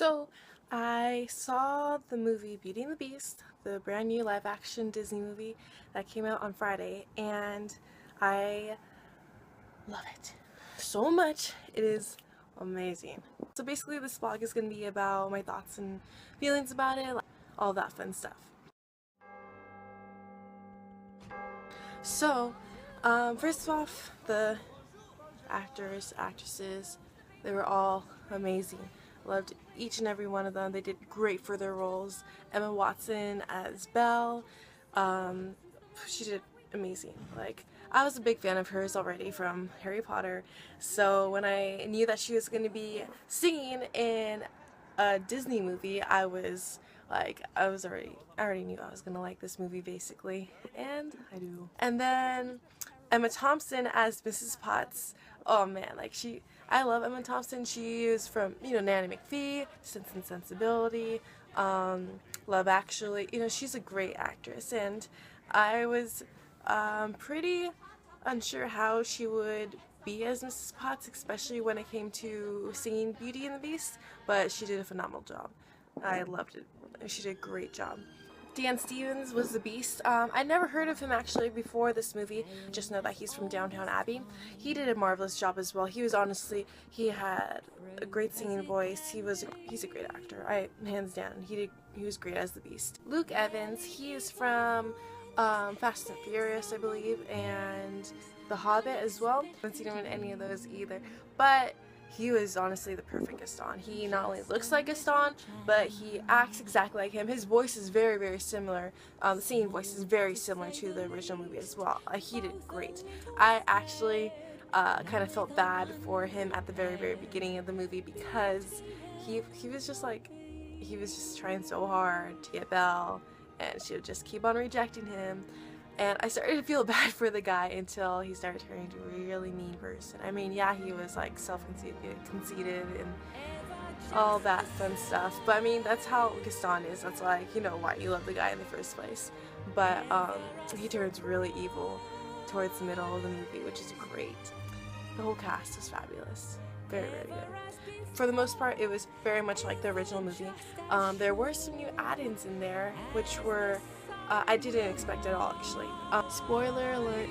So, I saw the movie Beauty and the Beast, the brand new live action Disney movie that came out on Friday, and I love it so much. It is amazing. So basically this vlog is going to be about my thoughts and feelings about it, all that fun stuff. So, first off, the actors, actresses, they were all amazing. Loved each and every one of them. They did great for their roles. Emma Watson as Belle, she did amazing. Like, I was a big fan of hers already from Harry Potter, so when I knew that she was going to be singing in a Disney movie, I already knew I was gonna like this movie basically, and I do. And then Emma Thompson as Mrs. Potts. Oh man, I love Emma Thompson. She is from, Nanny McPhee, Sense and Sensibility, Love Actually. She's a great actress, and I was pretty unsure how she would be as Mrs. Potts, especially when it came to singing Beauty and the Beast, but she did a phenomenal job. I loved it. She did a great job. Dan Stevens was the Beast. I'd never heard of him actually before this movie, just know that he's from Downton Abbey. He did a marvelous job as well. He had a great singing voice. He's a great actor. Hands down, he was great as the Beast. Luke Evans, he is from Fast and Furious, I believe, and The Hobbit as well. I haven't seen him in any of those either, but he was honestly the perfect Gaston. He not only looks like Gaston, but he acts exactly like him. His voice is very, very similar. The singing voice is very similar to the original movie as well. He did great. I actually kind of felt bad for him at the very, very beginning of the movie because he was just trying so hard to get Belle, and she would just keep on rejecting him. And I started to feel bad for the guy until he started turning into a really mean person. I mean, yeah, he was like conceited and all that fun stuff. But I mean, that's how Gaston is. That's why you love the guy in the first place. But he turns really evil towards the middle of the movie, which is great. The whole cast is fabulous. Very, very good. For the most part, it was very much like the original movie. There were some new add-ins in there, which were I didn't expect at all, actually. Spoiler alert.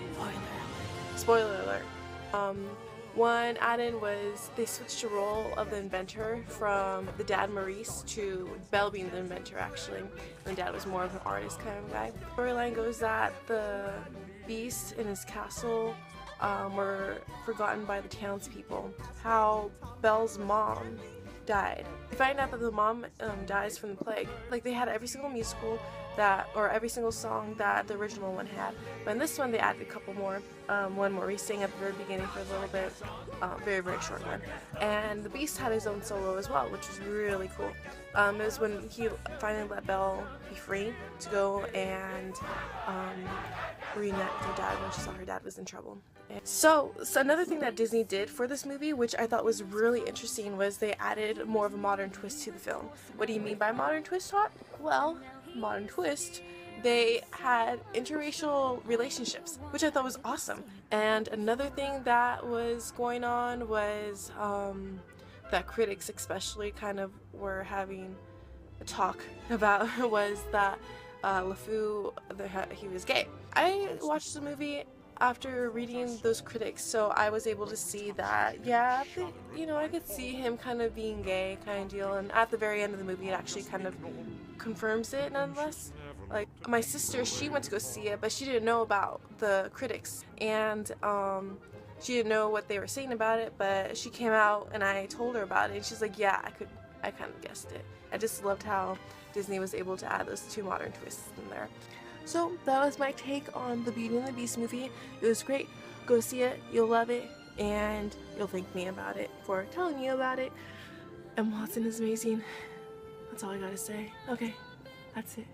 Spoiler alert. One add-in was they switched the role of the inventor from the dad Maurice to Belle being the inventor, actually. And dad was more of an artist kind of guy. Storyline goes that the Beast in his castle were forgotten by the townspeople. How Belle's mom died. We find out that the mom dies from the plague. Like, they had every single musical or every single song that the original one had, but in this one they added a couple more. One Maurice sang at the very beginning for a little bit, very, very short one. And the Beast had his own solo as well, which was really cool. It was when he finally let Belle be free to go and reunite with her dad when she saw her dad was in trouble. So another thing that Disney did for this movie, which I thought was really interesting, was they added more of a modern twist to the film. What do you mean by modern twist, Tot? Well, modern twist, they had interracial relationships, which I thought was awesome. And another thing that was going on was that critics especially kind of were having a talk about was that LeFou, he was gay. I watched the movie after reading those critics, so I was able to see that, yeah, I could see him kind of being gay kind of deal, and at the very end of the movie it actually kind of confirms it nonetheless. Like, my sister, she went to go see it, but she didn't know about the critics, and she didn't know what they were saying about it, but she came out and I told her about it, and she's like, yeah, I kind of guessed it. I just loved how Disney was able to add those two modern twists in there. So that was my take on the Beauty and the Beast movie. It was great. Go see it. You'll love it. And you'll thank me about it for telling you about it. Emma Watson is amazing. That's all I gotta say. Okay, that's it.